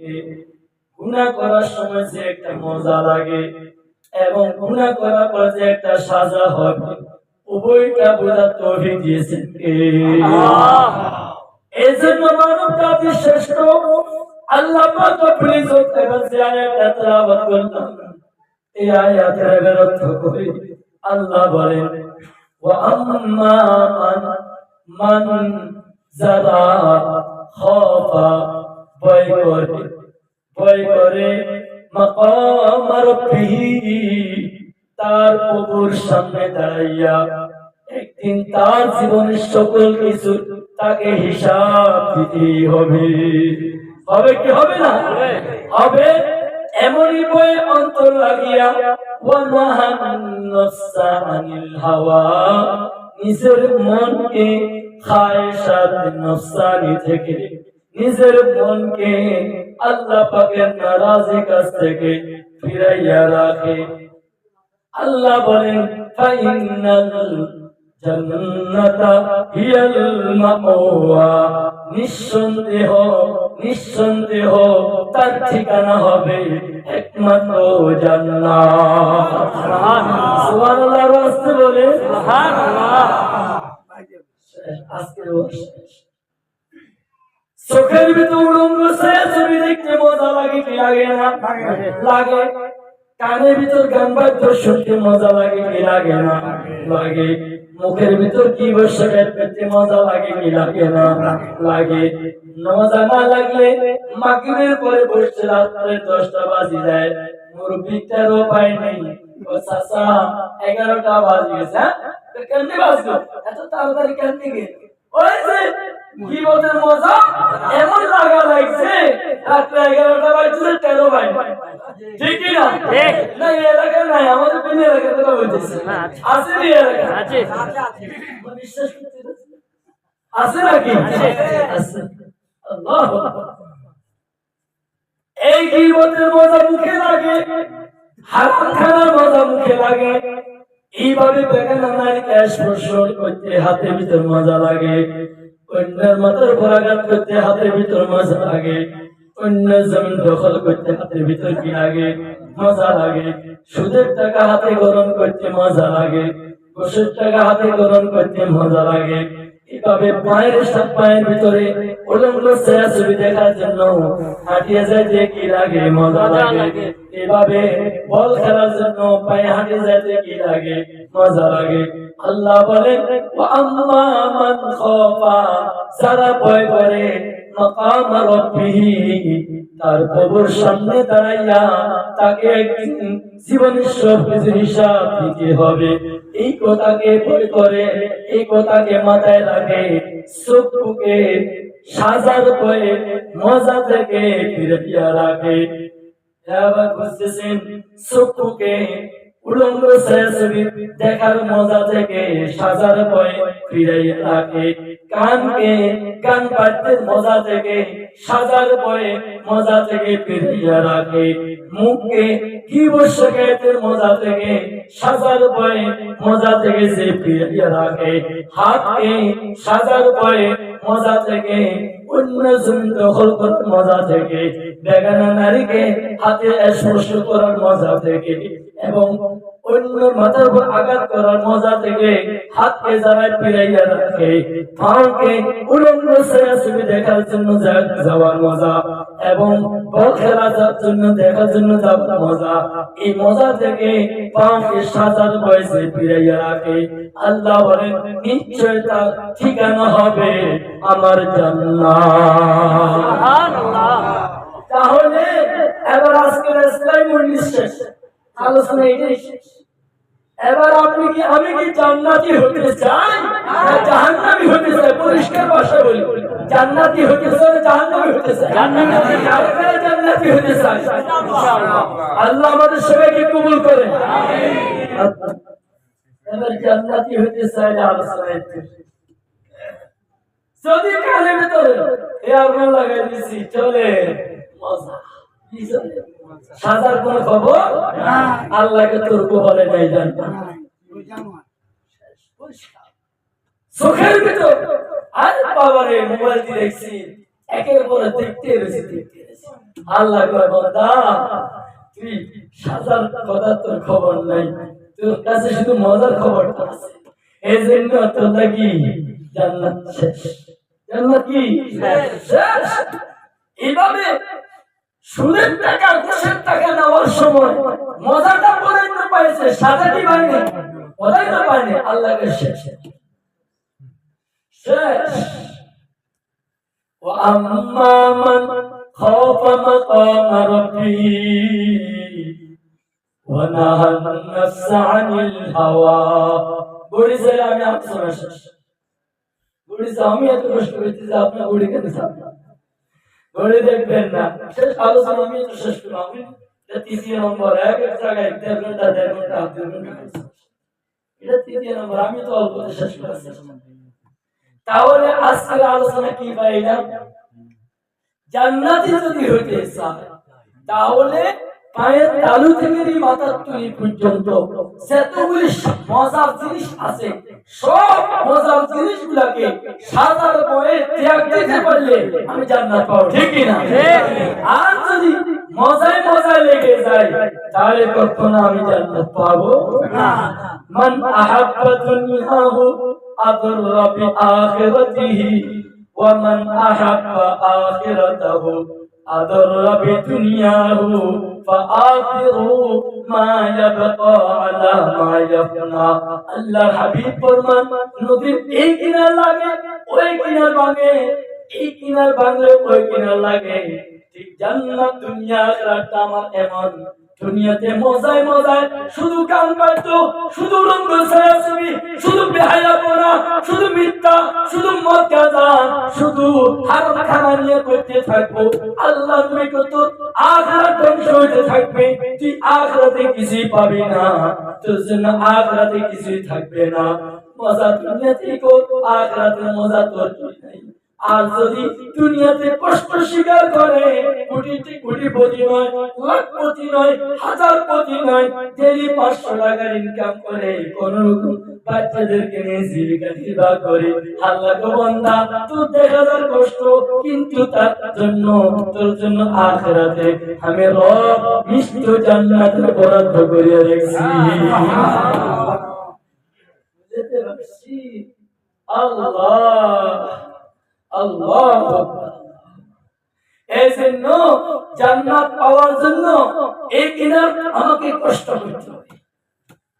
থেকে গুনাহ করার সময় যে একটা মজা লাগে এবং গুনাহ করার পর যে একটা সাজা হবে, উভয়টা বোঝার তৌফিক দিয়েছেন কে? আল্লাহ। এজন্য মানব জাতির শ্রেষ্ঠ আল্লাহ পাক প্লিজ এবার যে আয়াতটা তেলাওয়াত করলাম, এই আয়াতের এবার অর্থ করি। আল্লাহ বলেন, ওয়া আম্মা মান যারা খাফা ভয় করে মাকাম রাব্বিহি, তার প্রভুর সামনে দাঁড়াইয়া একদিন তার জীবনের সকল কিছু তাকে হিসাব দিতে হবে। হবে কি হবে না? হবে। এমনই ভয়ে অন্তর লাগিয়া ওয়া নাহান নাফসা আনিল হাওয়া, নিজের মনকে খায়সাত নফসানি থেকে, নিজের মনকে আল্লাহ পাকের নারাজি কাছ থেকে ফিরাইয়া রাখে। আল্লাহ বলেন, ফাইনাল জান্নাতা হিয়াল মাওয়া, নিঃসন্দেহ তার ঠিকানা হবে একমাত্র জান্নাত। সুবহানাল্লাহ। রাস্তে বলে সুবহানাল্লাহ। আজকে চোখের ভিতর উলঙ্গ ছবি দেখতে মজা লাগে কি লাগে না? লাগে। কানের ভিতর গান বাদ্য শুনতে মজা লাগে কি লাগে না? লাগে। মুখের ভিতর কি বসে করতে মজা লাগে কি লাগে না? লাগে। মজা না লাগলে মাগরিবের পরে বসে রাত্রে 10টা বাজে যায়, মুরব্বিটারও পায় নেই, ও চাচা 11টা বাজে গেছে, কেমনে বাজলো এত তাড়াতাড়ি কেমনে গেল? ওই যে কি বলতে মজা এমন লাগা লাগছে রাত্রে 11টা বাজে 13 বাজে, ঠিক কি না? না এই এলাকা নাই, আমাদের কোন এলাকার কথা বলতেছি? আছে এই এলাকা? আছে। বিশ্বাস করতে আছে নাকি? আছে। আল্লাহু আকবার। এই গীবতের মজা মুখে লাগে, হারাম খানার মজা মুখে লাগে, এইভাবে বেগানা নারীকে স্পর্শ করতে হাতের ভিতর মজা লাগে, অন্যের মাথার উপর আঘাত করতে হাতের ভিতর মজা লাগে, অন্যের জমিন দখল করতে হাতের ভিতর কি লাগে? মজা লাগে। সুদের টাকা হাতে গ্রহণ করতে মজা লাগে, ঘুষের টাকা হাতে গ্রহণ করতে মজা লাগে। এভাবে পায়ের ভিতরে উলঙ্গ ছবি দেখার জন্য হাঁটিয়ে যাইতে কি লাগে? মজা লাগে। এভাবে বল খেলার জন্য পায়ে হাঁটিয়ে যাইতে কি লাগে? মজা লাগে। আল্লাহ বলেন, ওয়া আম্মা মান খাফা, যারা ভয় করে মাকাম রাব্বিহি, তার প্রভুর সামনে দাঁড়াইয়া তাকে একদিন জীবনের সব কিছুর হিসাব দিতে হবে, এই কথাকে ভয় করে, এই কথাকে মাথায় রাখে, চক্ষুকে সাজার ভয়ে মজা থেকে ফিরিয়ে রাখে। এবার বুঝতেছেন, চক্ষুকে উলঙ্গ ছবি দেখার মজা থেকে সাজার ভয়ে ফিরিয়ে রাখে, কানকে গান বাজতে মজা থেকে সাজার ভয়ে মজা থেকে ফিরিয়ে রাখে, মুখকে কি বসকায়েতের মজা থেকে সাজার ভয়ে মজা থেকে সে ফিরিয়ে রাখে, হাতকে সাজার ভয়ে মজা থেকে অন্য জমি দখল করার মজা থেকে, বেগানা নারীকে হাতে স্পর্শ করার মজা থেকে এবং অন্য মাথার উপর আঘাত করার মজা থেকে হাতকে যারা ফিরাইয়া রাখে, পাকে উলঙ্গ ছবি দেখার জন্য যাওয়ার মজা এবং বল খেলার জন্য দেখার জন্য যাওয়ার মজা, এই মজা থেকে পাকে সাজার বয়সে ফিরাইয়া রাখে। আল্লাহ বলেন, নিশ্চয় তার ঠিকানা হবে আমার জান্নাত। সুবহানাল্লাহ। তাহলে এবার আজকের ইসলামী শেষ আলোচনা এটাই শেষ। এবার আপনি কি আমি কি জান্নাতি হতে চাই না জাহান্নামী হতে চাই? পরিষ্কার ভাষায় বলি, জান্নাতি হতে চাই না জাহান্নামী হতে চাই? জান্নাতি হতে চাই। ইনশাআল্লাহ আল্লাহ আমাদের সবাইকে কবুল করেন। আমিন। এবার জান্নাতি হতে চাইলে আলোচনা যদি কানের ভিতরে এয়ারফোন লাগাই দিছি চলে মজা, কি চলে? সাজার কোন খবর না, আল্লাহকে তর্ক বলে নাই জানবা। চোখের ভিতর আর বাবারে মোবাইল দিয়ে দেখছি একের পরে দেখতে রয়েছে। আল্লাহ কয় বান্দা তুই সাজার কথা তোর খবর নাই, তোর কাছে শুধু মজার খবরটা আছে। এই জন্য তোর নাকি জান্নাত শেষ। জান্নাত কি শেষ? এইভাবে সুদের টাকা ঘুষের টাকা নেওয়ার সময় মজাটা পরে না পাইছে, সাজাটি পায়নি, মজাই না পায়নি, আল্লাহকে শেষ শেষ। وأما من خاف مقام ربه ونهى النفس عن الهوى বলেছে আমি আপনার শেষ বলেছে। আমি এত কষ্ট করছি যে আপনার গুড়ি কেন বলে দেখবেন না, শেষ আলোচনা আমি তো শেষ করলাম। আমি তৃতীয় নম্বর, এক এক জায়গায় 1.5 ঘন্টা 1.5 ঘন্টা 2 ঘন্টা, এটা তৃতীয় নম্বর, আমি তো অল্প শেষ করেছি। তাহলে আজকের আলোচনা কি পাইলাম? জান্নাতি যদি হইতে চায় তাহলে পায়ের তালু থেকে মাথার তুলি পর্যন্ত যতগুলি মজার জিনিস আছে সব মজার জিনিসগুলোকে সাজার পরে ত্যাগ দিতে পারলে আমি জান্নাত পাবো, ঠিক কি না? আর যদি মজায় মজায় লেগে যায় তাহলে কখনো আমি জান্নাত পাবো না। মান আহাব্বা দুনিয়াহু আদরা বিআখিরাতিহি ওয়া মান আহাব্বা আখিরাতাহু আদরা বিদুনিয়াহু ফাআখিরু মা ইয়াবকা আলা মা ইয়াফনা। আল্লাহর হাবিব ফরমান, নদীর এই কিনার লাগে ওই কিনার ভাঙে, এই কিনার ভাঙলে ওই কিনার লাগে। ঠিক জান্নাত দুনিয়া আখিরাতটা আমার এমন, দুনিয়াতে মজায় মজায় শুধু কাম পাইতো, শুধু রঙ্গ ছায়াছবি, শুধু বেহায়াপনা, শুধু মিথ্যা, শুধু মদ গাঁজা, শুধু হারাম খানা নিয়ে করতে থাকবো। আল্লাহ তুমি কত আখিরাত ধ্বংস হইতে থাকবে, তুই আখিরাতে কিছুই পাবি না, তোর জন্য আখিরাতে কিছুই থাকবে না। মজা দুনিয়াতেই কর, আখিরাতে মজা তোর নাই। আর যদি দুনিয়াতে কষ্ট স্বীকার করে, কোটিপতি নয়, লাখপতি নয়, হাজারপতি নয়, ডেইলি 500 টাকার ইনকাম করে কোন রকম বাচ্চাদেরকে নিয়ে জীবিকা নির্বাহ করে, আল্লাহ গো বান্দা তোর 1000 কষ্ট, কিন্তু তার জন্য তোর জন্য আখিরাতে আমি রব মিষ্টি জান্নাতের বরাদ্দ করে রেখেছি। বুঝতে পারছি? আল্লাহ আল্লাহ। এই জন্য জান্নাত পাওয়ার জন্য এই কিনার আমাকে কষ্ট করতে হবে,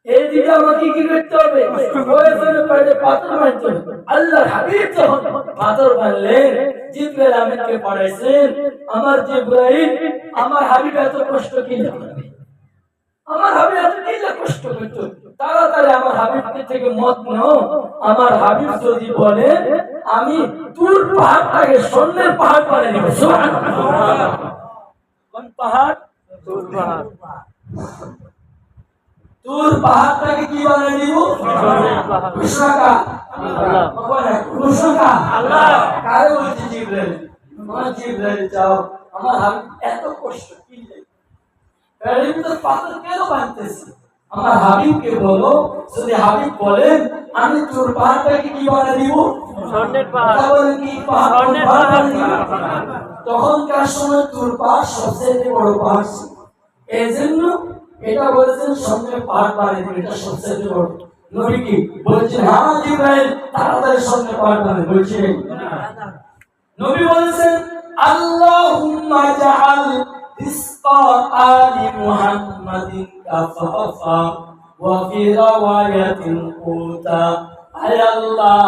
এই দিকে আমাকে কি করতে হবে? প্রয়োজনে পড়লে পাথর মারতে হবে। আল্লাহর হাবিব যখন পাথর মারলেন, জিবরাইল আমিনকে পড়াইছেন, আমার জিবরাইল আমার হাবিব এত কষ্ট কি করবে, আমার হাবিব এত কি কষ্ট করতে, তাড়াতাড়ি আমার হাবিবকে থেকে মত নাও। আমার হাবিব যদি বলে আমি তুর পাহাড়টাকে স্বর্ণের পাহাড় বানিয়ে দেব। সুবহানাল্লাহ। কোন পাহাড়? তুর পাহাড়। তুর পাহাড়টাকে কি বানিয়ে দিব? স্বর্ণের পাহাড়। ঘোষণা আল্লাহ, ঘোষণা আল্লাহ। কারে বলছে? জিবরাইল। আমার জিবরাইল যাও, আমার হাবিব এত কষ্ট কি লাগে, তো পাথর কেন বানতেছে? আমার হাবিবকে বলো, যদি হাবিব বলেন আমি তোর পাহাড়টাকে কি বানিয়ে দিব? স্বর্ণের পাহাড়। বলেন কি পাহাড়? স্বর্ণের পাহাড়। তখনকার সময় তোর পাহাড় সবচেয়ে বড় পাহাড় ছিল, এজন্য এটা বলেছেন স্বর্ণের পাহাড় বানিয়ে দিবেন, এটা সবচেয়ে বড়। নবী কি বলছেন? হ্যাঁ জিবরাইল, তাড়াতাড়ি স্বর্ণের পাহাড় বানিয়ে বলছেন। নবী বলেছেন আল্লাহুম্মা জাআল রিজকা আলি মুহাম্মাদিন কাফাফা ওয়া ফি রাওয়ায়াতিন কুতা। আয় আল্লাহ,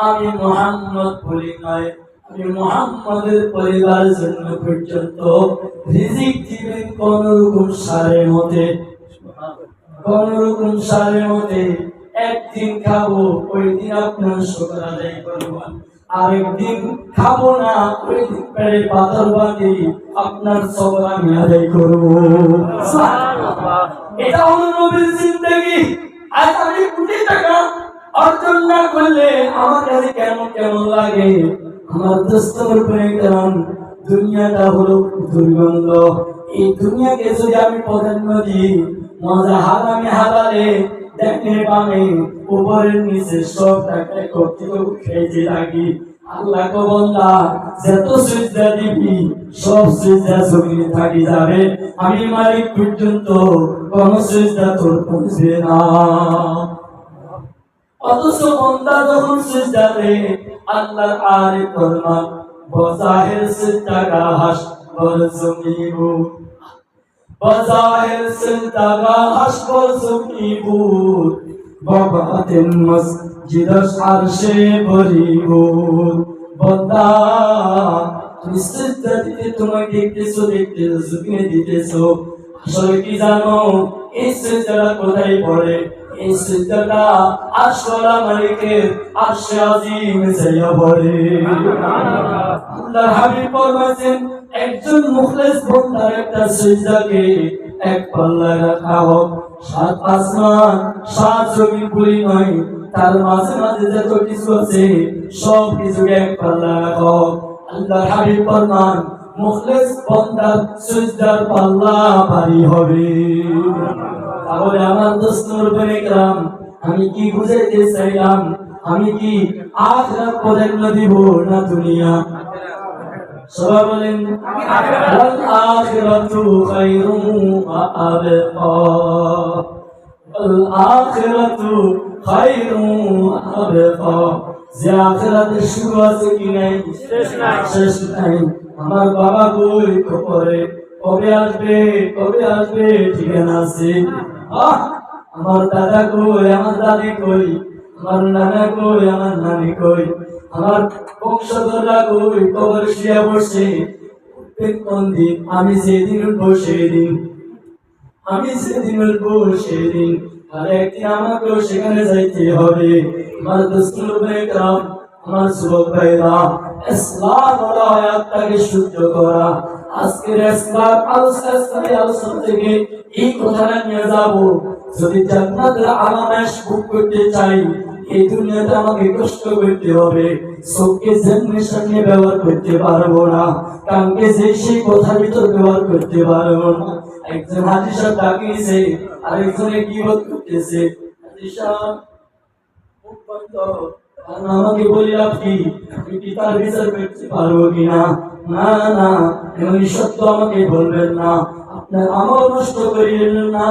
আমি মুহাম্মদ বলি নয়, আমি মুহাম্মাদের পরিবারের জন্য পর্যন্ত রিজিক দিবেন কোন রকম সারের মধ্যে, কোন রকম সারের মধ্যে। একদিন খাবো, ওই দিন আপনার শুকর আদায় করবেন, আরেকদিন খাবো না, ওই দিন পেটে পাথর বাঁধি আপনার সবর আমি আদায় করবো। এটা হলো নবীর জিন্দেগি। আজ আমি কোটি টাকা অর্জন না করলে আমার কাছে কেমন কেমন লাগে। আমার দোস্তর পেলাম, দুনিয়াটা হলো দুর্গন্ধ। এই দুনিয়াকে যদি আমি প্রাধান্য দিই, মজা হারামে হালালে দেখে বামে উপরের নিচে সব টাকায় কর্তৃত্ব খেয়েছে থাকি। আল্লাহ কো বান্দা যত সিজদা দিবি সব সিজদা জমিনে থাকি যাবে, আমি মালিক পর্যন্ত কোন সিজদা তোর পৌঁছবে না। অথচ বান্দা যখন সিজদা দেয় আল্লাহর আয়াত ফরমান বজাহির সিজদা কা হাস বল জমিবু, বজাহির সিজদা কা হাস বল জমিবু, বাবাতিন মসজিদ আরশে ভরিবু। বান্দা তুমি সিজদা দিতে তোমাকে দেখতেছো জমিনে দিতেছো, আসলে কি জানো এই সিজদাটা কোথায় পড়ে? এই সিজদাটা আরশওয়ালা মালিকের আরশে আজিম যাইয়া পড়ে। আল্লাহর হাবিব ফরমায়েছেন একজন মুখলিস বান্দার একটা সিজদাকে এক পাল্লায় রাখা হোক, সাত আসমান সাত জমিন পুরি নয়, তার মাঝে মাঝে যত কিছু আছে সব কিছুকে এক পাল্লায় রাখা হোক। আল্লাহর হাবিব ফরমান মুখলিস বান্দার সিজদার পাল্লা ভারী হবে। তাহলে আমার দোস্ত মুরব্বিরাম, আমি কি বুঝাইতে চাইলাম? আমি কি আখিরাত প্রাধান্য দিব না দুনিয়া? সবাই বলেন ওয়াল আখিরাতু খায়রুম ওয়া আবকা, ওয়াল আখিরাতু খায়রুম ওয়া আবকা। যে আখিরাতের শুরু আছে কি নাই? শেষ নাই। আমার বাবা কই কবরে কবে আসবে, কবে আসবে ঠিকানা আছে। আমার দাদা কই, আমার দাদি কই, আমার নানা কই, আমার নানি কই, আমার বংশধররা কই কবর শুয়ে বসে কোন দিন? আমি যেদিন উঠবো সেদিন, আমি যেদিন উঠবো সেদিন, আর একদিন আমাকেও সেখানে যাইতে হবে। আমার দোস্তুল ভাইরাম, আমার যুবক ভাইরা, ইসলাম বলা হয় আত্মাকে শুদ্ধ করা। আজকের আলোচনা থেকে এই কথাটা নিয়ে যাবো, যদি জান্নাতের আরামেশ ভোগ করতে চাই এই দুনিয়াতে আমাকে কষ্ট করতে হবে। চোখকে যেমনি সামনে ব্যবহার করতে পারবো না, কানকে যে সেই কথার ভিতর ব্যবহার করতে পারবো না। একজন হাজি সাহেব ডাকিয়েছে, আরেকজনে কি বোধ করতেছে, হাজি সাহেব মুখ বন্ধ, আমাকে বলি আপনি আমি কি তার বিচার করতে পারবো কিনা? না না, এমন সত্য আমাকে বলবেন না, আপনার আমল নষ্ট করিবেন না,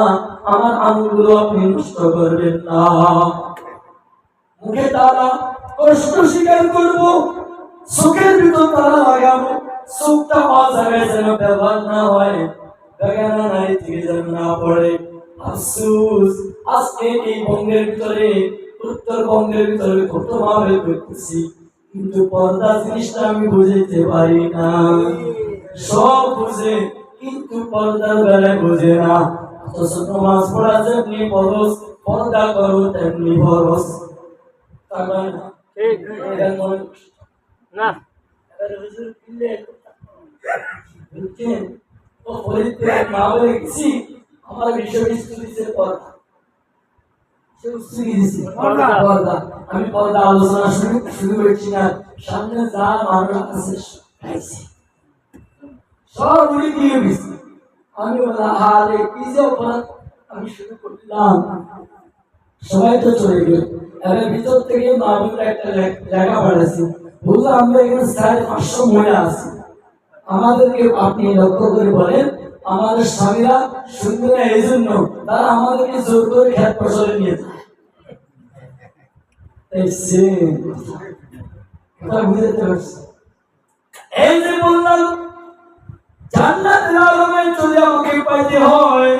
আমার আমলগুলো আপনি নষ্ট করবেন না। মুখে তারা কষ্ট স্বীকার করবো, চোখের ভিতর তারা লাগাবো, চোখটা পাওয়া যাবে যেন ব্যবহার না হয়, বেগানা নাই থেকে যেন না পড়ে। আফসোস আজকে এই বঙ্গের ভিতরে, উত্তরবঙ্গের ভিতরে কত মাহফিল করতেছি, কিন্তু পর্দা জিনিসটা আমি বুঝাইতে পারি না। সব বুঝে কিন্তু পর্দার বেলায় বুঝে না। অথচ নামাজ পড়া যেমনি ফরজ, পর্দা করো তেমনি ফরজ। আমার বিষয় পর্দা, আমি পর্দা আলোচনা শুরু করছি না, সামনে যা মানুষ আছে সব উড়ে দিয়ে গেছি। আমি হারে কি যে অপরাধ আমি শুরু করলাম, সবাই তো চলে গেল। এর ভিতর থেকে মাহবুবরা একটা লেখা বাড়াচ্ছি, বুঝলো আমরা এখানে 550 মহিলা আছি, আমাদেরকে আপনি লক্ষ্য করে বলেন আমাদের স্বামীরা সুন্দর না, এই জন্য তারা আমাদেরকে জোর করে খেত ফসলে নিয়ে যায়। বুঝতে পারছি? এই যে বললাম জান্নাতের আলমে যদি আমাকে পাইতে হয়,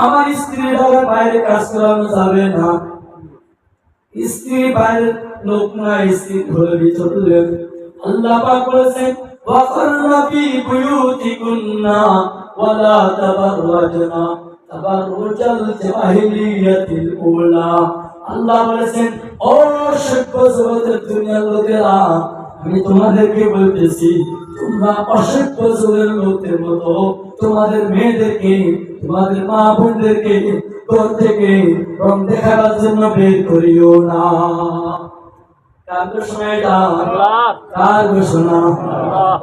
আমার স্ত্রীর বাইরে কাজ করানো যাবে না। স্ত্রী বাইরে লোক না, স্ত্রী ঘরের ভিতরে। আল্লাহ পাক বলেছেন ওয়াকারনা ফি বুয়ুতিকুন্না ওয়ালা তাবাররাজনা তাবাররুজাল জাহিলিয়াতিল উলা। আল্লাহ বলেছেন ও সভ্য জগতের দুনিয়ার লোকেরা, আমি তোমাদেরকে বলতেছি তোমরা অসভ্য যুগের লোকদের মতো তোমাদের মেয়েদেরকে, তোমাদের মা বোনদেরকে ঘর থেকে রং দেখাবার জন্য বের করিও না। কার ঘোষণা এটা? কার ঘোষণা?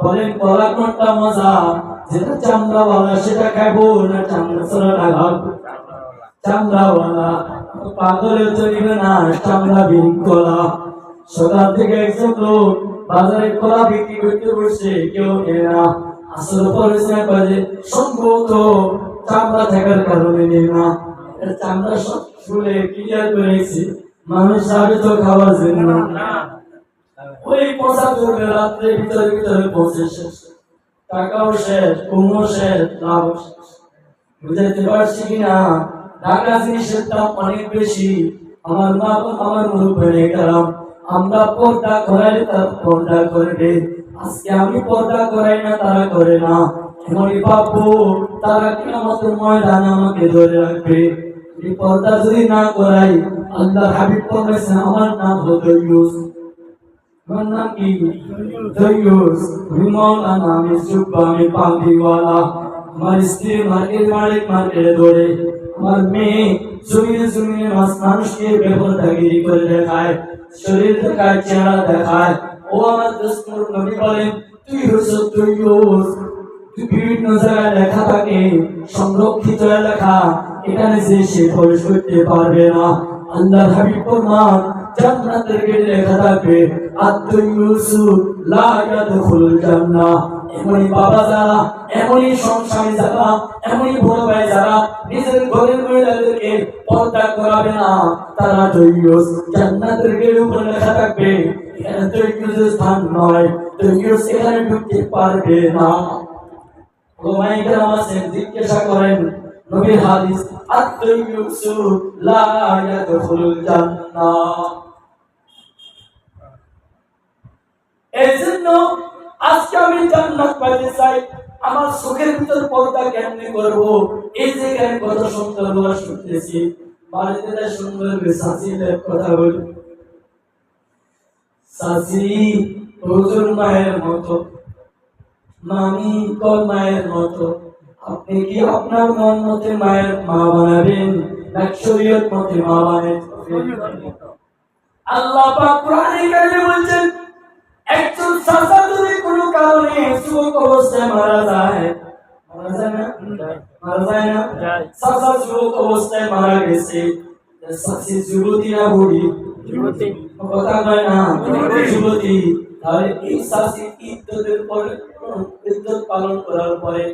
বলেন কলা কোনটা মজা? যেটা চামড়াওয়ালা সেটা খাবো না চামড়া ছাড়া খাবো? চামড়াওয়ালা। পাগলের চলিবে না চামড়া বিহীন কলা। সকাল থেকে একজন লোক বাজারে কলা বিক্রি করতে বসছে, কেউ নেয় না। আসলে পরিচয় করে সম্ভবত চামড়া থাকার কারণে নেয় না। চামড়া সব খুলে ক্লিয়ার করেছি, মানুষ যাবে তো খাওয়ার জন্য। ওই পচা করবে রাত্রে ভিতরে ভিতরে পৌঁছে শেষ, টাকাও শেষ, কুমড়ো শেষ, লাভ শেষ। বুঝাইতে পারছি কিনা? টাকা জিনিসের দাম অনেক বেশি। আমার মা আমার মুরব্বী কারণ আমরা পর্দা করাইলে তার পর্দা করবে। আজকে আমি পর্দা করাই না, তারা করে না। এমনই পাবো তারা কিয়ামতের ময়দানে আমাকে ধরে রাখবে। এই পর্দা যদি না করাই, আল্লাহ হাবিব বলেছেন আমার নাম হলো দয়ুস। আমার নাম কি? দয়ুস। আমি মাওলানা, আমি জুব্বা, আমি পাগড়িওয়ালা। আমার স্ত্রী মার্কেট মার্কেটে ধরে, আমার মেয়ে জমিনে জমিনে মানুষকে বেপরদাগিরি করে দেখায়, শরীর দেখায়, চেহারা দেখায়। ও আমার দোস্ত নবী বলেন, তুই হচ্ছে দয়ুস। তুই বিভিন্ন জায়গায় লেখা থাকে, সংরক্ষিত লেখা, এখানে যে সে প্রবেশ করতে পারবে না। আল্লাহর হাবিব ফরমান, জান্নাতের গেটে লেখা থাকবে আদ-দয়ুসু লা ইয়াদখুলুল জান্নাহ। এমনই বাবা যারা, এমনই সংসারী যারা, এমনই বড় ভাই যারা নিজের ঘরের মহিলাদেরকে পর্দা করাবে না, তারা দয়ুস। জান্নাতের গেটের উপর লেখা থাকবে এখানে দয়ুসের স্থান নয়, দয়ুস এখানে ঢুকতে পারবে না। ওলামায়ে কেরাম আছেন, জিজ্ঞাসা করেন নবীর হাদিস, আদ-দয়ুসু লা ইয়াদখুলুল জান্নাহ। এজন্য আজকে আমি জান্নাত পাইতে চাই, আমার চোখের ভিতর পর্দা কেমনে করব? এই যে এখানে কত সুন্দর ওয়াজ শুনতেছি, বাড়িতে সুন্দর সাথীদের কথা বলি, সাথী হুজুর মায়ের মতো, মামি তোর মায়ের মতো। আপনি কি আপনার মন মতে মায়ের মা বানাবেন, না শরীয়ত মতে মা বানাবেন? আল্লাহ পাক কোরআনে কারিমে বলেন, একজন চাচা যদি কোনো কারণে যুবক অবস্থায় মারা যায়, মারা যায় না? মারা যায় না? চাচা যুবক অবস্থায় মারা গেছে, চাচি যুবতী না বুড়ি? যুবতী। কথা কয় না, যুবতী। তাহলে এই চাচি ইদ্যতের পরে, ইদ্যত পালন করার পরে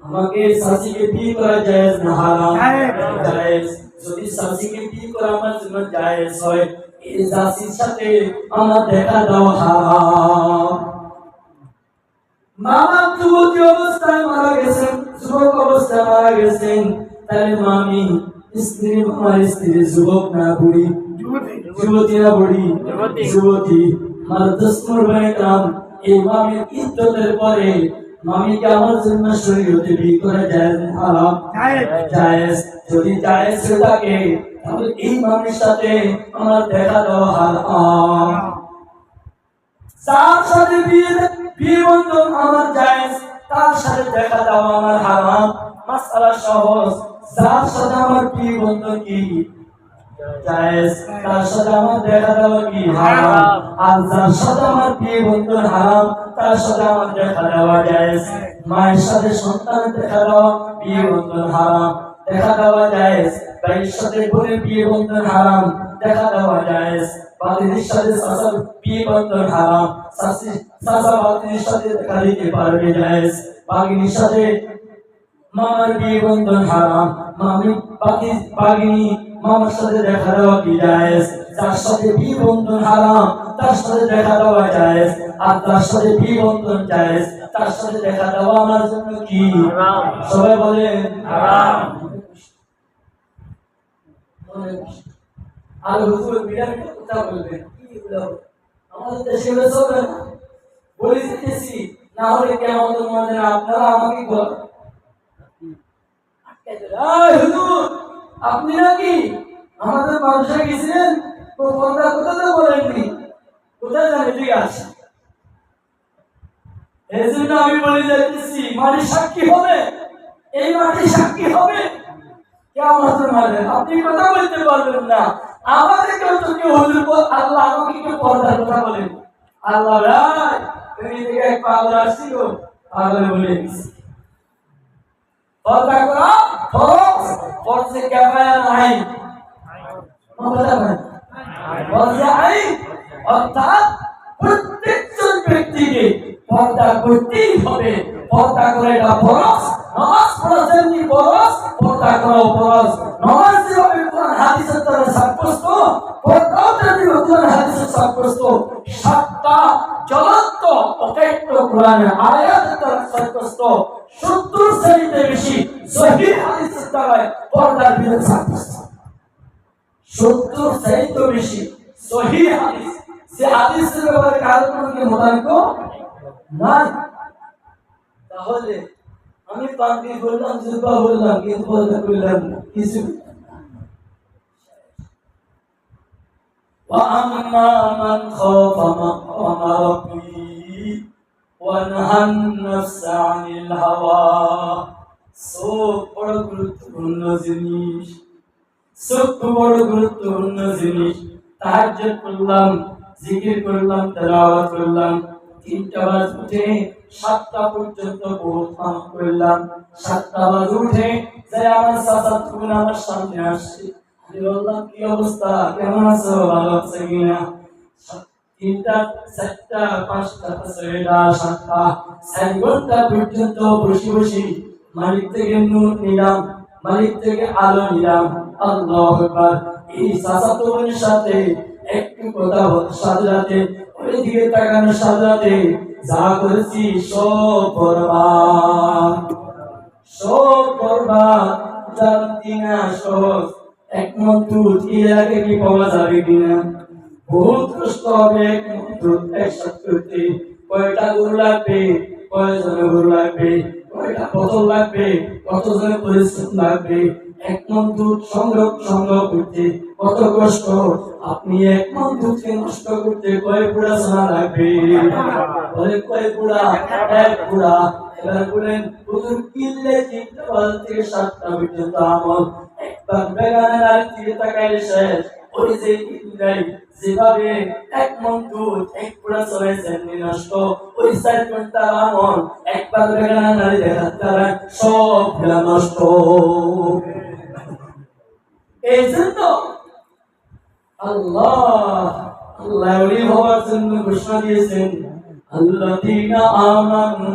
আমাকে চাচিকে বিয়ে করা জায়েজ না হারাম? জায়েজ। যদি চাচিকে বিয়ে করা আমার জন্য জায়েজ হয়, এই চাচির সাথে আমার দেখা দেওয়া হারাম। মামা যুবতী অবস্থায় মারা গেছেন, যুবক অবস্থায় মারা গেছেন, তাহলে মামি স্ত্রী, আমার স্ত্রী যুবক না বুড়ি? যুবতী না বুড়ি? যুবতী। আমার দোস্তর ভাইরাম, এই মামির ইদ্যতের পরে মামিকে আমার জন্য শরীয়তে বিয়ে করা জায়েজ না হারাম? জায়েজ। যদি জায়েজ হয়ে থাকে, তাহলে এই মামির সাথে আমার দেখা দেওয়া হারাম। যার সাথে বিয়ে বন্ধন আমার জায়েজ, তার সাথে দেখা দেওয়া আমার হারাম। মাসআলা সহজ, যার সাথে আমার বিয়ে বন্ধন কি জায়েজ, তার সাথে আমার দেখা দেওয়া কি হারাম। আর যার সাথে আমার বিয়ে বন্ধন হারাম, তার সাথে আমার দেখা দেওয়া জায়েজ। মায়ের সাথে সন্তান দেখা দেওয়া বিয়ে বন্ধন হারাম, দেখা দেওয়া জায়েজ। ভাইয়ের সাথে বোনের বিয়ে বন্ধন হারাম, দেখা দেওয়া জায়েজ। বাতিনির সাথে চাচার বিয়ে বন্ধন হারাম, চাচা বাতিনির সাথে দেখা দিতে পারবে, জায়েজ। বাগিনীর সাথে মামার বিয়ে বন্ধন হারাম, মামি বাগিনী মামার সাথে দেখা দেওয়া কি জায়েজ। যার সাথে বিয়ে বন্ধন হারাম, তার সাথে দেখা দেওয়া জায়েজ। আর তার সাথে বিয়ে বন্ধন জায়েজ, তার সাথে দেখা দেওয়া আমার জন্য কি হারাম? সবাই বলেন হারাম। আর হুজুর বিরাট কথা বলবেন, কি বলবো? আমাদের দেশে চলবে না, বলে দিতেছি, না হলে কেমন মনে আপনারা আমাকে বলেন, হুজুর আপনি নাকি আমাদের মানুষে গেছিলেন, তো কথা তো বলেননি, কোথায় জানি ঠিক আছে। এই জন্য আমি বলে যাচ্ছি, মাটি সাক্ষী হবে, এই মাটি সাক্ষী হবে কিয়ামতের মাঠে। আপনি কথা বলতে পারবেন না, আমাদের কেউ তো কেউ হুজুর, আল্লাহ আমাকে কেউ পর্দার কথা বলেন, আল্লাহ ভাই তুমি থেকে এক পাগল আসছিল, পাগল বলে দিচ্ছি পর্দা করা ফরজ, ফরজে কিফায়া নাই, কথা বলেন ফরজে আইন, অর্থাৎ প্রত্যেকজন ব্যক্তিকে পর্দা করতেই হবে। পর্দা করে এটা ফরজ, নামাজ পড়া যেমনি ফরজ, পর্দা করাও ফরজ। নামাজ যেভাবে কোরআন হাদিসের দ্বারা সাব্যস্ত, পর্দাও তেমনি কোরআন হাদিসের সাব্যস্ত। 7টা জ্বলন্ত অকেক্ত কোরআনের আয়াতের দ্বারা সাব্যস্ত। 70 শ্রেণীতে বেশি সহিহ হাদিসের দ্বারা পর্দার বিধান সাব্যস্ত। 70 শ্রেণীতে বেশি সহিহ হাদিস, সে হাদিসের ব্যাপারে কারো কোনো মতামত নাই। তাহলে আমি পাগড়ি বললাম, জুব্বা বললাম, কিন্তু পর্দা করলাম কিছু। وأما من خاف مقام ربه ونهى النفس عن الهوى চোখ বড় গুরুত্বপূর্ণ জিনিস, চোখ বড় গুরুত্বপূর্ণ জিনিস। তাহাজ্জুদ করলাম, জিকির করলাম, তেলাওয়াত করলাম, 3টা বাজে উঠে 7টা পর্যন্ত বহুত কাম করলাম। 7টা বাজে উঠে যে আমার চাচা তুন আমার সামনে আসছে, আমি বললাম কি অবস্থা, কেমন আছো, ভালো আছো কিনা? 3টা 4টা 5টা 6টা 7টা 4 ঘন্টা পর্যন্ত বসে বসে মালিক থেকে নূর নিলাম, মালিক থেকে আলো নিলাম। আল্লাহু আকবার। এই চাচা তুনের সাথে একটু কথা বলার সাথে সাথে ওই দিকে তাকানোর সাথে সাথে যা করেছি সব বরবাদ, সব বরবাদ। জানতি না সহজ, এক মন দুধ এর আগে কি পাওয়া যাবে কিনা? বহুত কষ্ট হবে এক মন দুধ একসাথে করতে। কয়টা গরু লাগবে, কয়জনের গরু লাগবে, কয়টা বোতল লাগবে, কতজনের পরিশ্রম লাগবে। এক মন দুধ সংগ্রহ করতে কত কষ্ট। আপনি এক মন দুধকে নষ্ট করতে কয় পুরা সোনা লাগবে? বলে কয় পুরা? এক পুরা। এবার বলেন হুজুর কিনলে 3টা বাজে থেকে 7টা পর্যন্ত আমল। একবার বেগানের আরেক দিকে তাকাইলে শেষ। ওই যে ইন্দ্রাই যেভাবে এক মন দুধ এক পুরা চলে যেমনি নষ্ট, ওই 4 ঘন্টার আমল একবার বেগানের নারী দেখার দ্বারা সব নষ্ট। এই জন্য আল্লাহ ওলি হওয়ার জন্য ঘোষণা দিয়েছেন, আল্লাযীনা আমানু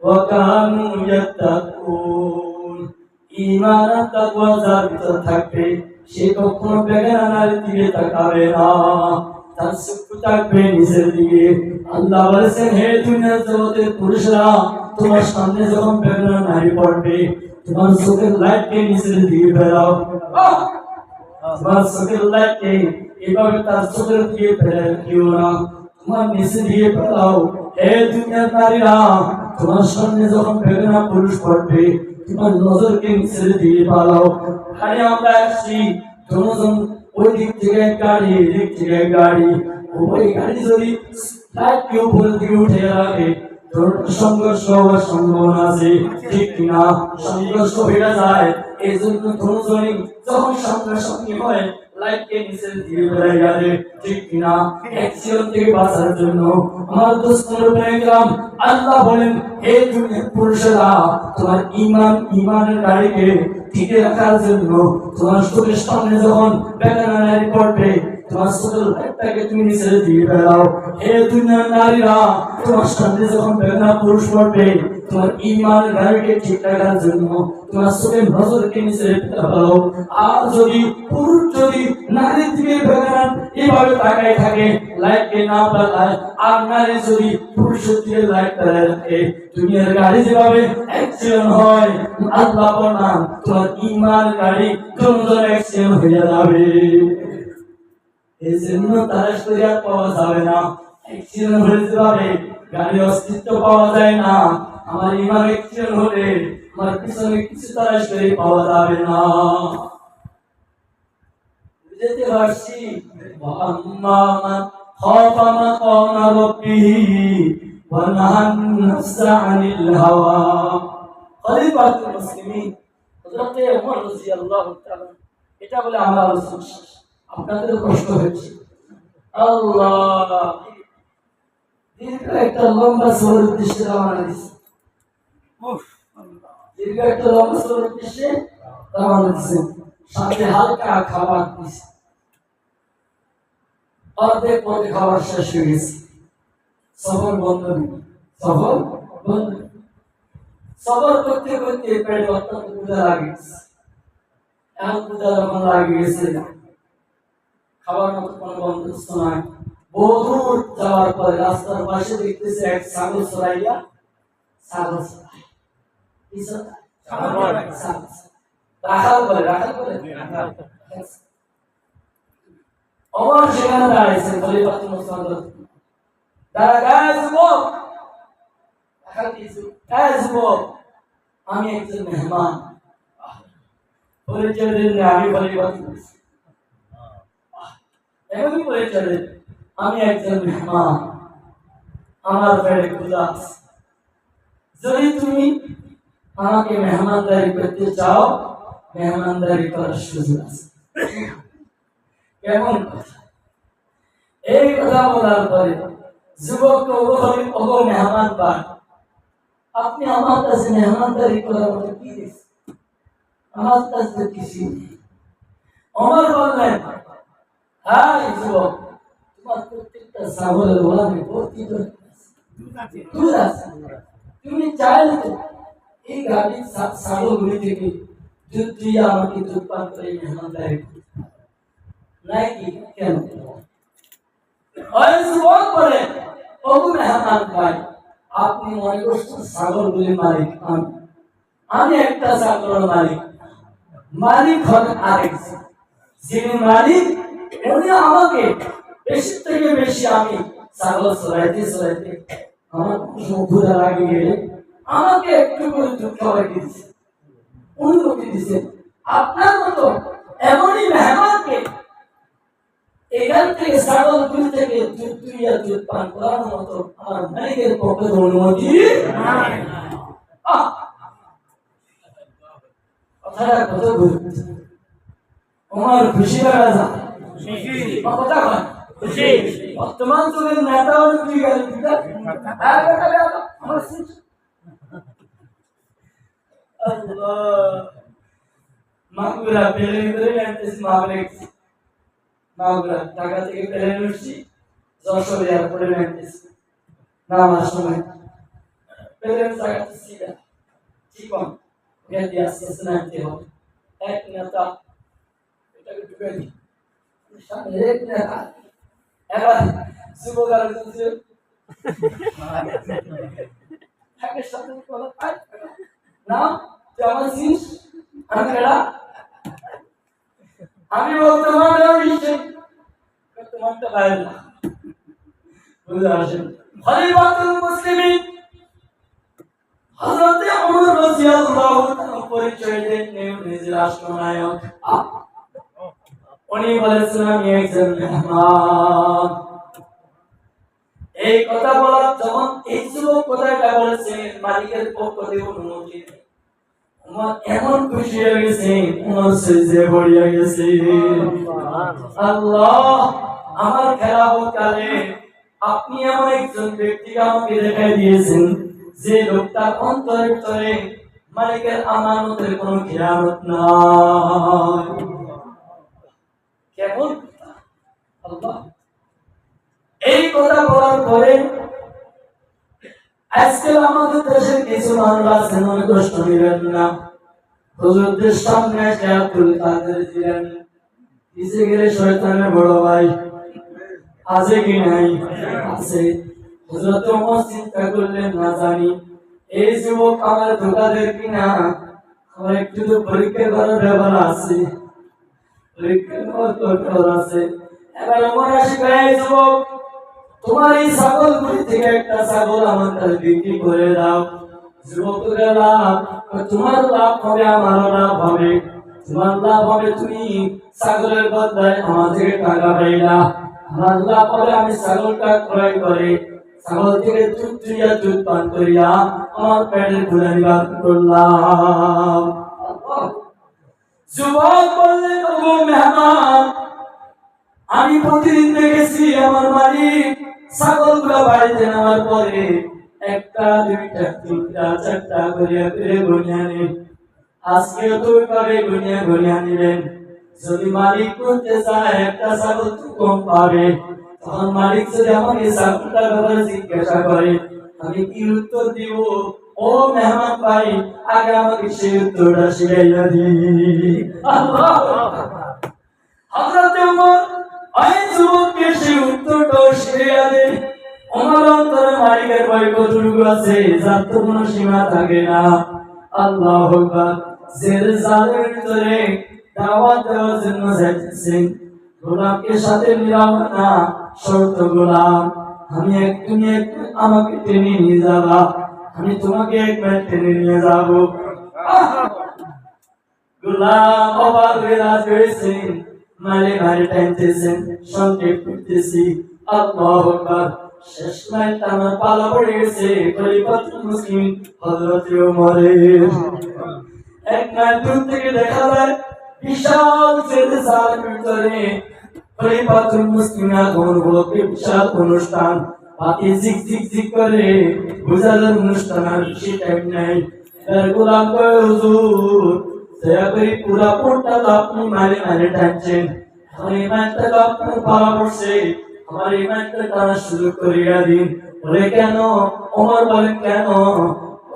ওয়া কানু ইয়াত্তাকুন। ঈমান আর তাকওয়া যার ভিতর থাকবে সে কখনো বেগানার দিকে তাকাবে না, তার চক্ষু থাকবে নিচের দিকে। আল্লাহ বলেছেন, হে দুনিয়ার জগতের পুরুষরা, তোমার সামনে যখন বেগানা নারী পড়বে তোমার চোখের লাইটকে নিচের দিকে ফেরাও। তোমার চোখের লাইটকে এভাবে তার চোখের দিকে ফেরাও না, তোমার নিচে দিয়ে ফেরাও। হে দুনিয়ার নারীরা, তোমার সামনে যখন বেগানা পুরুষ পড়বে তোমার নজরকে নিচে দিয়ে ফেরাও। খালি আমরা আসছি দুজন, ওই দিক থেকে গাড়ি, এদিক থেকে গাড়ি, ওই গাড়ি যদি লাইটকে উপরের দিকে উঠে রাখে সংঘর্ষ হওয়ার সম্ভাবনা আছে, ঠিক কিনা? সংঘর্ষ হয়ে যায়। এই জন্য দুজনই যখন সামনাসামনি হয় লাইটকে নিচে দিয়ে বেড়ে গেলে, ঠিক কিনা? অ্যাক্সিডেন্ট থেকে বাঁচার জন্য আমার দোস্তর পেলাম আল্লাহ বলেন, হে দুনিয়ার পুরুষেরা, তোমার ইমানের গাড়িকে টিকে রাখার জন্য তোমার চোখের সামনে যখন বেগানা নারী পড়বে তোমার চোখের লাইটটাকে তুমি নিচে দিয়ে বেড়াও। হে দুনিয়ার নারীরা, তোমার সামনে যখন বেগানা পুরুষ পড়বে তোমার ইমান গাড়িকে ঠিক রাখার জন্য তোমার চোখের নজরকে নিচে ফেলাও। আর যদি পুরুষ যদি নারীর দিকে বেগানা এইভাবে তাকায় থাকে, লাইটকে না পালায়, আর নারী যদি পুরুষের দিকে লাইট ফেলে রাখে, দুনিয়ার গাড়ি যেভাবে অ্যাক্সিডেন্ট হয়, আল্লাহ বললাম তোমার ইমান গাড়ি দুজন অ্যাক্সিডেন্ট হয়ে যাবে। এই জন্য তালাশ করে আর পাওয়া যাবে না। অ্যাক্সিডেন্ট হয়ে যাবে, গাড়ির অস্তিত্ব পাওয়া যায় না। আমার ইমান অ্যাক্সিডেন্ট হলে আমার পিছনে কিছু তালাশ করে পাওয়া যাবে না। বুঝতে পারছি? আম্মা মান খাফা মাকামা রাব্বিহি ওয়া নাহান নাফসা আনিল হাওয়া। খলিফাতুল মুসলিমিন হযরত ওমর রাদিয়াল্লাহু তাআলা এটা বলে আমার আলোচনা শেষ। আপনাদের কষ্ট হচ্ছে। আল্লাহ দীর্ঘ একটা লম্বা সফরের উদ্দেশ্যে রওনা দিয়েছে। দীর্ঘ একটা লম্বা সফরের উদ্দেশ্যে রওনা দিয়েছেন, সাথে হালকা খাবার দিয়েছে। অর্ধেক পথে খাবার শেষ হয়ে গেছে। সফর বন্ধ নেই, সফর বন্ধ নেই। সফর করতে করতে পেটে অত্যন্ত ক্ষুধা লাগে, এমন ক্ষুধা যখন লাগে গেছে খাবার মতো কোনো বন্দোবস্ত নাই। বহুদূর যাওয়ার পরে রাস্তার পাশে দেখতেছে এক ছাগল চড়াইয়া, ছাগল চড়াই কি চড়াই? রাখাল করে, রাখাল করে। ওমর সেখানে দাঁড়াইছেন, খলিফাতুল মুসলিম দাঁড়ায়, যুবক, রাখাল কিছু, যুবক, আমি একজন মেহমান, পরিচয় দিন না, আমি খলিফাতুল মুসলিম। এমনই পরিচয় দিন, আমি একজন মেহমান, আমার পেটে ক্ষুধা আছে। যদি তুমি আমাকে মেহমানদারি করতে চাও, মেহমানদারি করার সুযোগ আছে। কেমন কথা! এই কথা বলার পরে যুবক মেহমান পান, আপনি আমার কাছে মেহমানদারি করার মতো কি দিচ্ছেন? আমার কাছে কিছু নেই। ওমর বললেন, হ্যাঁ যুবক, তোমার প্রত্যেকটা ছাগলের গোলামে ভর্তি করে দুধ আছে, তুমি চাইলে তো এই গাড়ির ছাগলগুলি থেকে দুধ দিয়ে আমাকে দুধ পান করে মেহমানদারি করতে নাই কি? কেন? যুবক বলে, ওগো মেহমান ভাই, আপনি মনে করছেন ছাগলগুলির মালিক আমি একটা ছাগলের মালিক, মালিক হলেন আরেকজন। যিনি মালিক উনি আমাকে বেশি থেকে বেশি আমি ছাগল চড়াইতে চড়াইতে আমার ক্ষুধা লাগে গেলে আমাকে একটু করে দুধ খাওয়াইতে দিচ্ছে, অনুমতি দিচ্ছে। আপনার মতো এমনই মেহমানকে এখান থেকে ছাগলগুলি থেকে দুধ দুইয়া দুধ পান করানোর মতো আমার মালিকের পক্ষে অনুমতি নাই। কথাটা কত গুরুত্ব! ওমর খুশি হয়ে যায়, কথা কয় খুশি। বর্তমান যুগের নেতা হলো কি গেল, মাগুরা প্লেন করে আনতেছি, মাগুরা ঢাকা থেকে প্লেন উঠছি, যশোর এয়ারপোর্টে নামতেছি। নামার সময় প্লেন জায়গাতে সিধা চিকন ওখান দিয়ে আস্তে আস্তে নামতে হবে। এক নেতা এটাকে ঢুকে দিই সামনে, এক নেতা এবার যুবক আর সাথে নাম আমার জিনিস আমি আমি বর্তমান তোমারটা বাইরে না বুঝে আসেন। খলিফাতুল মুসলিমিন হযরত ওমর রাদিয়াল্লাহু তাআলা পরিচয় দেন নিজের রাষ্ট্রনায়ক। উনি বলেছেন আমি একজন মেহমান। এই কথা বলার যখন এই যুবক কথাটা বলেছেন, মালিকের পক্ষ থেকে অনুমতি, ওমর এমন খুশি হয়ে গেছে, ওমর সেজদে পড়ে গেছে। আল্লাহ, আমার খেলাফতকালে আপনি এমন একজন ব্যক্তিকে আমাকে দেখাই দিয়েছেন যে লোকটার অন্তরের ভিতরে মালিকের আমানতের কোনো খেয়ানত নাই। কেমন আল্লাহ! এই কথা বলার পরে আজকাল আমাদের দেশের কিছু মানুষ আছেন, অনেক কষ্ট নেবেন না, হুজুরদের সামনে এসে আব্দুল কাদের জিলানী পিছে গেলে শয়তানের বড় ভাই আছে কি নাই? আছে। হযরত ওমর চিন্তা করলেন, না জানি এই যুবক আমার ধোঁকা দেয় কিনা, আমার একটু তো পরীক্ষা করার ব্যাপার আছে, পরীক্ষা করার দরকার আছে। এবার ওমর আসি, এই যুবক, তোমার এই ছাগলগুলি থেকে একটা ছাগল আমার কাছে বিক্রি করে দাও। যুবকের লাভ, তোমার লাভ হবে, আমারও লাভ হবে। তোমার লাভ হবে তুমি ছাগলের বদলায় আমার থেকে টাকা পাইলা, আমার লাভ হবে আমি ছাগলটা ক্রয় করে ছাগল থেকে দুধ দুইয়া দুধ পান করিয়া আমার পেটের ক্ষুধা নিবারণ করলাম। যুবক বললেন, ওগো মেহমান, আমি প্রতিদিন দেখেছি আমার মালিক ছাগলগুলো বাড়িতে নেওয়ার পরে একটা দুইটা তিনটা চারটা করিয়া করে গুনিয়া নেন। আজকেও তো ওইভাবে গুনিয়া গুনিয়া নিলেন। যদি মালিক করতে চায় একটা ছাগল তো কম পাবে, তখন মালিক যদি আমাকে ছাগলটার ব্যাপারে জিজ্ঞাসা করে আমি কি উত্তর দিব? ও মেহমান ভাই, আগে আমাকে সেই উত্তরটা শিখাইয়া দি। আল্লাহু আকবার। হযরত ওমর ওই যুবককে সেই উত্তরটাও শিখাইয়া দেয়। ওমর অন্তরে মালিকের ভয় কতটুকু আছে যার তো কোনো সীমা থাকে না। আল্লাহু আকবার। জেরুজালেমের ভিতরে দাওয়াত দেওয়ার জন্য যাইতেছেন। গোলামকে সাথে নিলাম না, শর্ত গোলাম আমি তুমি আমাকে টেনে নিয়ে যাবা, আমি তোমাকে এক মিনিট টেনে নিয়ে যাবো। গোলাম অবাক হয়ে রাজি হয়েছেন, মারে মারে টানতেছেন, সংক্ষেপ করতেছি। আল্লাহু আকবার। শেষ লাইনটা আমার পালা পড়ে গেছে খলিফাতুল মুসলিমিন হযরত ওমরের। এক মাইল দূর থেকে দেখা যায় বিশাল জেরুজালেমের ভিতরে খলিফাতুল মুসলিমিন আগমন উপলক্ষে বিশাল অনুষ্ঠান। বাতি জিক জিক জিক করে বুঝালের অনুষ্ঠান আর বেশি টাইম নাই। তার গোলাম কয় হুজুর দয়া করে পুরা পথটা তো আপনি মারে মারে টানছেন, আমার এই মাইলটা তো আপনার পালা পড়ছে, আমার এই মাইলটা টানার সুযোগ করিয়া দিন। বলে কেন? ওমর বলেন কেন?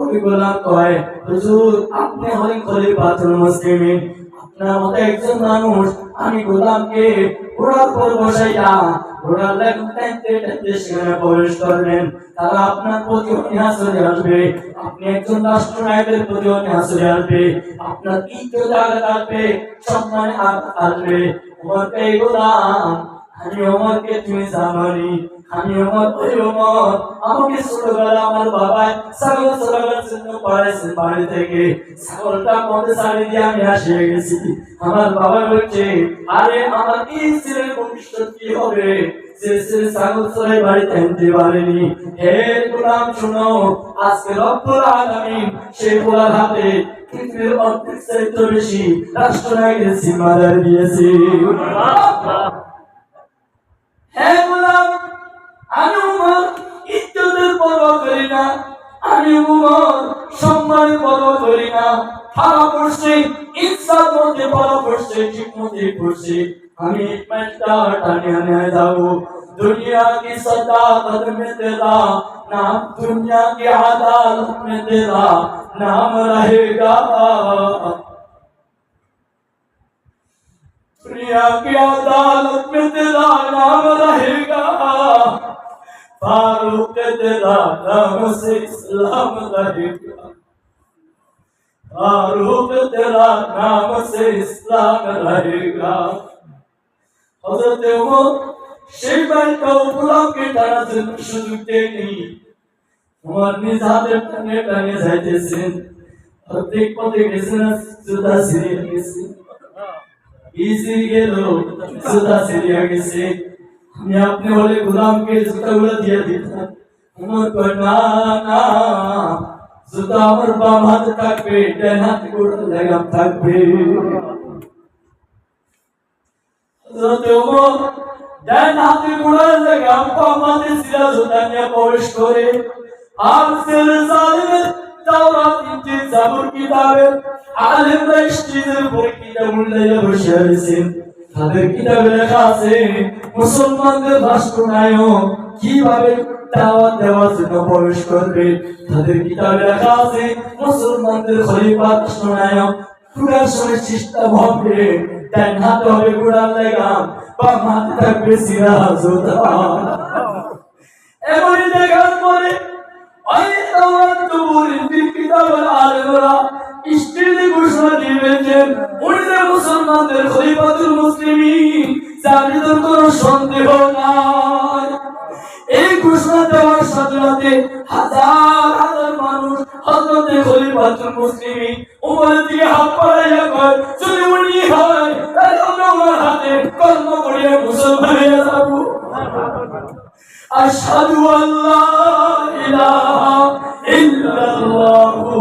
ওই গোলাম কয় হুজুর আপনি হলেন খলিফাতুল মুসলিমিন, আপনার মতো একজন মানুষ আমি গোলামকে ঘোড়ার উপর বসাইয়া ঘোড়ার লেগ টানতে টানতে সেখানে প্রবেশ করবেন, তারা আপনার প্রতি অনীহা চলে আসবে, আপনি একজন রাষ্ট্রনায়কের প্রতি অনীহা চলে আসবে, আপনার ইজ্জত আঘাত আসবে, সম্মানে আঘাত আসবে। ওমরকে এই গোলাম আমি ওমরকে তুমি জানানি, আমি ওমর ওই ওমর, আমাকে ছোটবেলা আমার বাবা ছাগল চড়াবার জন্য পাঠাইছেন বাড়ি থেকে, ছাগলটা মধ্যে ছাড়ি দিয়ে আমি আসে গেছি। আমার বাবা বলছে আরে আমার এই ছেলের ভবিষ্যৎ কি হবে যে ছেলে ছাগল চড়াই বাড়িতে আনতে পারেনি। হে গোলাম শুনো, আজকে রব্বুল আলামিন সেই গোলার হাতে পৃথিবীর অর্ধেক চাইতে বেশি রাষ্ট্রনায়কের জিম্মাদারি দিয়েছে। হ্যাঁ গোলাম, আমি উমর ইজ্জতের পরোয়া করি না, আমি উমর সম্মানের পরোয়া করি না। ভাড়া পড়ছে ইজ্জত মধ্যে ভাড়া পড়ছে ঠিক মধ্যে পড়ছে, আমি পেটটা টানিয়ে নিয়ে যাবো। दुनिया की सदाकत में तेरा नाम, दुनिया की अदालत में तेरा नाम रहेगा, दुनिया की अदालत में तेरा नाम रहेगा, फारूक तेरा नाम से इस्लाम रहेगा, फारूक तेरा नाम से इस्लाम रहेगा। हज़रत उमर সেই বাড়িটা গোলামকে টানার জন্য সুযোগ দেয়নি। উমর নিজ হাতে টানে টানে যাইতেছেন, অর্ধেক পথে গেছেন জুতা ছিঁড়িয়া গেছে, গেল জুতা ছিঁড়িয়া গেছে। আমি আপনি বলে গোলামকে জুতাগুলো দিয়ে দিতাম। উমর কয় না না, জুতা আমার বাম হাতে থাকবে, ডান হাতে গোড়ার লাগাম থাকবে। হযরত ওমর ডান হাতে গোড়ার লাগাম বাম হাতে সিরা জুতা নিয়ে প্রবেশ করে আর জেরুজালেমের তাওরাত ইনজিল জাবুর কিতাবে আলেমরা স্টেজের উপরে কিতাব উল্টাইয়া বসে আছেন। তাদের কিতাবে লেখা আছে মুসলমানদের রাষ্ট্রনায়ক কিভাবে দাওয়াত দেওয়ার জন্য প্রবেশ করবে। তাদের কিতাবে লেখা আছে মুসলমানদের খলিফা রাষ্ট্রনায়ক পুরার সময় সিস্টেম হবে, ডান হাতে হবে গোড়ার লাগাম, বাম হাতে থাকবে সিরা জুতা। এমনই দেখার পরে ওই তাওরাত জাবুর ইনজিল কিতাবের আলেমরা স্টেজে ঘোষণা দিবেন যে উনি যে মুসলমানদের খলিফাতুল মুসলিমিন, যার ভিতর কোনো সন্দেহ নাই। এই ঘোষণা দেওয়ার সাথে সাথে হাজার হাজার মানুষ হযরত খলিফাতুল মুসলিমিন উমরের দিকে হাত বাড়াইয়া কয় যদি উনি হয় তাহলে আমরা ওনার হাতে কর্ম করিয়া মুসলমান হয়ে যাব। আশহাদু আল্লা ইলাহা ইল্লাল্লাহু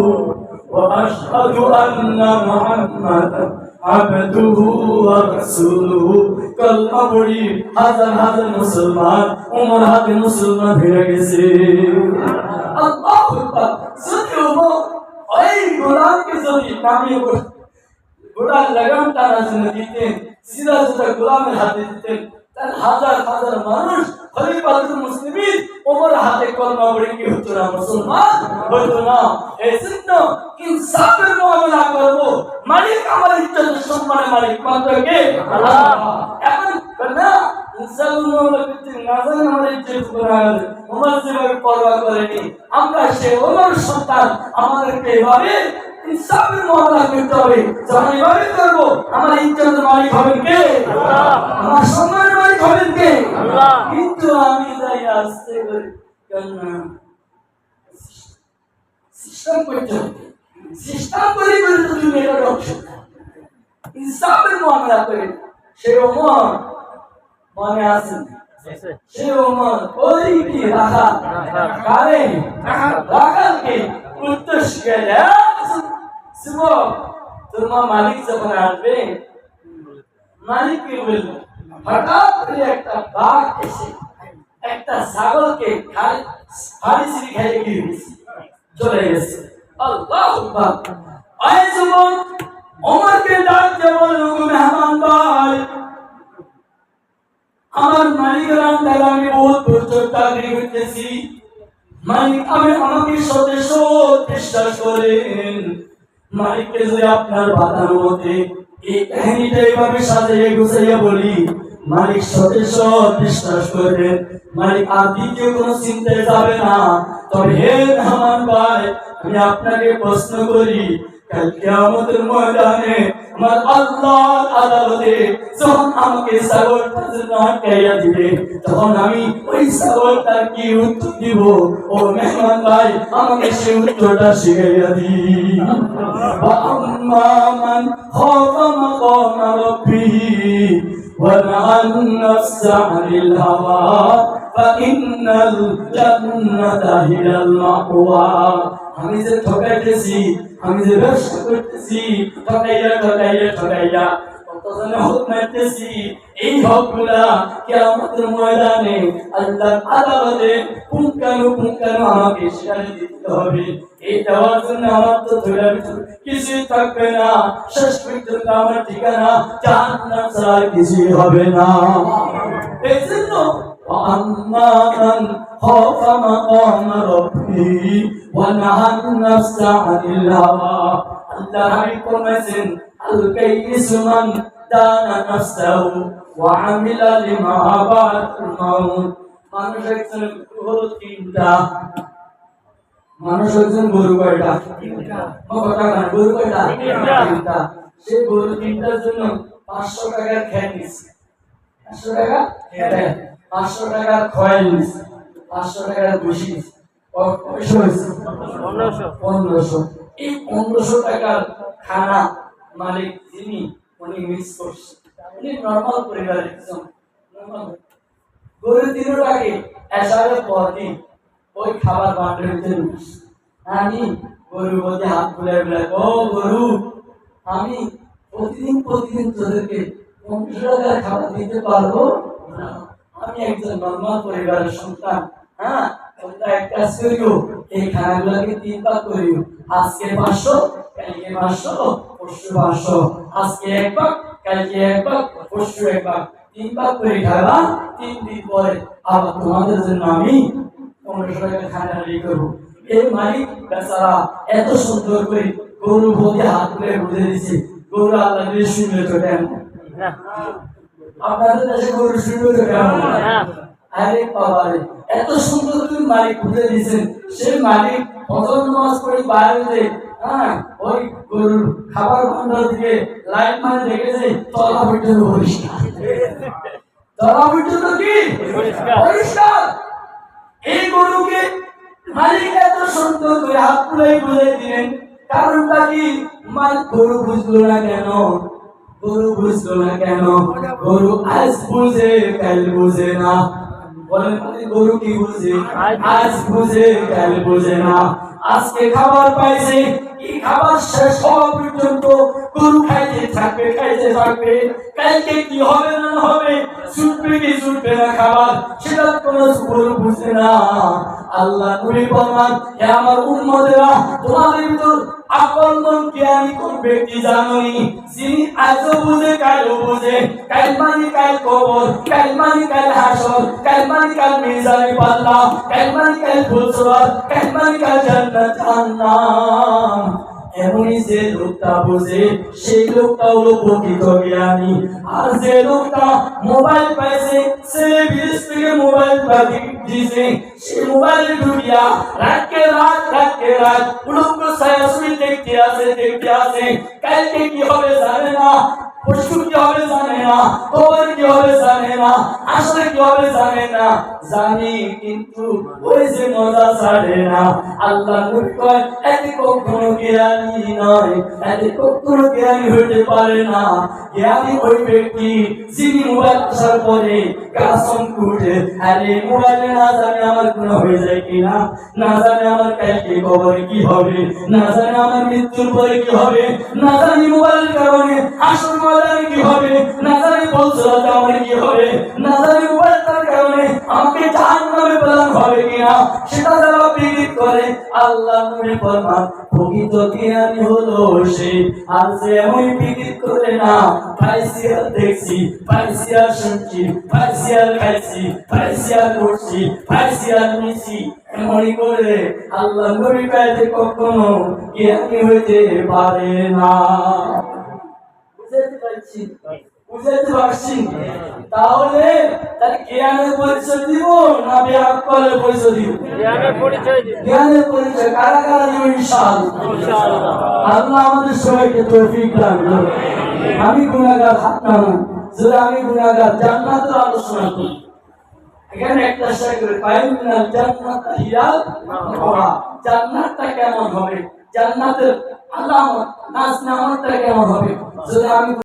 ওয়া আশহাদু আন্না মুহাম্মাদান আবদুহু ওয়া রাসূলুহু। কলমা পড়ি হাজার হাজার মুসলমান উমর হাতে মুসলমান হয়ে গেছে। আল্লাহু আকবার। যদি উমর ওই গোলামকে যদি নামিয়ে গোড়ার লাগাম টানার জন্য দিতেন, সিরা জুতা গোলামের হাতে দিতেন, তার হাজার হাজার মানুষ খলিফাতুল মুসলিমিন ওমর হাতে কলমা পড়ে কি হতো না, মুসলমান হতো না। এই জন্য ইনসাফের মুআমালা করব। মালিক আমার ইজ্জত সম্মানের মালিক মাত্র কে? আল্লাহ। এখন না ইনসাফের মুআমালা করতে না জানেন আমার ইজ্জত কোরআন ওমর যেভাবে পরোয়া করেনি, আমরা সে ওমর সন্তান, আমাদেরকে এভাবে ইনসাফের মুআমালা করতে হবে। যখন এভাবে করব আমার ইজ্জতের মালিক হবেন কে? আল্লাহ। আমার সম্মানের মালিক হবেন কে? আল্লাহ। কিন্তু আমি যাই আসতে করে কেন সিস্টেম করতে হবে, সিস্টেম করে করে তো তুমি এটা অপশন ইনসাফের মুআমালা করে। সে ওমর মনে আছে, সে ওমর ওই কি রাখা কারে রাখালকে উত্তর শিখাইলে শুনো, তোমার মালিক যখন আসবে মালিককে বলবে হঠাৎ করে একটা বাঘ এসে একটা ছাগলকে ফাড়ি খাইয়ে গিয়ে চলে গেছে। আল্লাহু আকবার। আয় যুবক ওমরকে ডাক দিয়ে বলল, মেহমান ভাই, আমার মালিকের আন্ডারে আমি বহুত বছর চাকরি করতেছি, মালিক আমাকে সতেজ বিশ্বাস করেন। মালিককে যদি আপনার বাধার মধ্যে এই কাহিনীটা এইভাবে সাজিয়ে গুছিয়ে বলি, মালিক সতেজ বিশ্বাস করবেন, মালিক আর দ্বিতীয় কোনো চিন্তায় যাবে না। তবে হে মেহমান ভাই, আমি আপনাকে প্রশ্ন করি, কাল কিয়ামতের ময়দানে আমার আল্লাহর আদালতে যখন আমাকে ছাগলটার জন্য আটকাইয়া দিবে, তখন আমি ওই ছাগলটার কি উত্তর দিব? ও মেহমান ভাই, আমাকে সেই উত্তরটা শিখাইয়া দিন। আম্মা মান খাফা মাকামা রাব্বিহি ওয়া নাহান নাফসা আনিল হাওয়া ফাইন্নাল জান্নাতা হিয়াল মাওয়া। আমি যে ঠকাইতেছি, আমি যে ব্যবসা করতেছি, ঠকাইয়া কতজনে হক মারতেছি, এই হকগুলা কিয়ামতের ময়দানে আল্লাহর আদালতে পুঙ্খানুপুঙ্খানু আমাকে স্বীকার দিতে হবে। এই দেওয়ার জন্য আমার তো ধৈর্যের কিছুই থাকবে না, শেষ পর্যন্ত আমার ঠিকানা জাহান্নাম ছাড়া কিছুই হবে না। এই জন্য وأما من خاف مقام ربه ونهى النفس عن الهوى الله يقومسن الكيس من دان نفسه وعمل لما بعد الموت। মানুষ একজন হলো তিনটা, মানুষ একজন গরু কয়টা? গরু কয়টা? তিনটা। সে গরু তিনটার জন্য 500 টাকার খেত নিচ্ছে, 500 টাকা 500 টাকার খয়েল নিচ্ছে, 500 টাকার বসি নিচ্ছে, 1500। এই 1500 টাকার খানা মালিক যিনি, উনি মিস করছে। উনি নরমাল পরিবারের একজন, গরু 3 টাকা এসারের পর দিন ওই খাবার বান্ডেল ভিতরে ঢুকছে। আমি গরু বলতে হাত খুলে বলে, ও গরু, আমি প্রতিদিন তোদেরকে 1500 টাকার খাবার দিতে পারবো না। আমি একজন নরমাল পরিবারের সন্তান। হ্যাঁ, তোমরা এক কাজ করিও, এই খানাগুলোকে 3 ভাগ করিও। আজকে 500, কালকে 500, পরশু 500। আজকে 1 ভাগ, কালকে 1 ভাগ, পরশু 1 ভাগ। 3 ভাগ করে খাবা। 3 দিন পরে আবার তোমাদের জন্য আমি 1500 টাকা খানা রেডি করবো। এই মালিক বেচারা এত সুন্দর করে গরু বলতে হাত তুলে বুঝে দিচ্ছে, গরু আল্লাহ দিয়ে শুনলে তো কেমন? আপনাদের দেশে গরু শুনলে তো কেমন? আরে বাবারে, এত সুন্দর করে মালিক বুঝে দিয়েছেন। সেই মালিক ফজর নামাজ পড়ে বাইরে, ওই গরুর খাবার ভান্ডার থেকে লাইট মানে দেখেছে তলা পর্যন্ত পরিষ্কার, তলা পর্যন্ত কি পরিষ্কার। এই গরুকে মালিক এত সুন্দর করে হাত তুলে বুঝে দিলেন। কারণটা কি? মালিক গরু বুঝলো না কেন? গরু বুঝলো না কেন? গরু আজ বুঝে কাল বুঝে না। বলেন গরু কি বুঝে? আজ বুঝে কাল বুঝে না। আজকে খাবার পাইছে, এই খাবার শেষ হওয়া পর্যন্ত গরু খাইতে থাকবে, খাইতে থাকবে, কালকে কি হবে না হবে, ছুটবে কি ছুটবে না খাবার, সেটা কোনো সুবল বুঝে না। আল্লাহ নবী ফরমান, হে আমার উম্মতেরা, তোমাদের ভিতর আপন মন জ্ঞানী কোন ব্যক্তি জানোই? যিনি আজও বুঝে কালও বুঝে, কাল মানে কাল কবর, কাল মানে কাল হাসর, কাল মানে কাল মিজানে পাল্লা, কাল মানে কাল ফুলসরাত, কাল মানে কাল জান্নাত জাহান্নাম। এমনই যে লোকটা বোঝে সেই লোকটা হলো প্রকৃত জ্ঞানী। আর যে লোকটা মোবাইল পাইছে, সে বিদেশ থেকে মোবাইল দিছে, সে মোবাইল ঢুকিয়া রাতকে রাত উলঙ্গ ছায়াছবি দেখতে আছে, কালকে কি হবে জানে না, পরশু কি হবে জানে না, কবর কি হবে জানে না, আসলে কি হবে জানে না, জানি কিন্তু ওই যে মজা ছাড়ে না। আল্লাহ নবী কয়, এতে কখনো জ্ঞানী নয়, এতে কখনো জ্ঞানী হইতে পারে না। জ্ঞানী ওই ব্যক্তি যিনি মোবাইল আসার পরে কাসম কুটে, আরে মোবাইলে না জানে আমার গুনাহ হয়ে যায় কিনা, না জানে আমার কালকে কবরে কি হবে, না জানে আমার মৃত্যুর পরে কি হবে, না জানি মোবাইলের কারণে আসল ময়দানে কি হবে, না জানি বলছরাতে আমার কি হবে, না জানি মোবাইলটার কারণে আমাকে জাহান্নামে প্রদান হবে কিনা, সেটা যারা বিক্রি করে। আল্লাহ নবী ফরমান, প্রকৃত জ্ঞানী হলো সে, আর যে এমন বিক্রি করে না, ফাইসিয়াল দেখছি, ফাইসিয়াল শুনছি, ফাইসিয়াল খাইছি, ফাইসিয়াল করছি, ফাইসিয়াল নিছি, এমনই করে আল্লাহ নবী কাছে কখনো জ্ঞানী হইতে পারে না। বুঝতে পারছি? তাহলে তার জ্ঞানের পরিচয় দিব না বেআক্কেলের পরিচয় দিব? জ্ঞানের পরিচয় কারা কারা দিব? ইনশাআল্লাহ। আল্লাহ আমাদের সবাইকে তৌফিক দান করুন। আমি গুনাহগার, হাত নামান। যদি আমি গুনাহগার, জান্নাতের আলোচনা করি। এখানে একটা শেয়ার করে পাইমিনাল জান্নাত হিয়াল মাওয়া। জান্নাতটা কেমন হবে, জান্নাতের আলামত নাজ নেয়ামতটা কেমন হবে, যদি আমি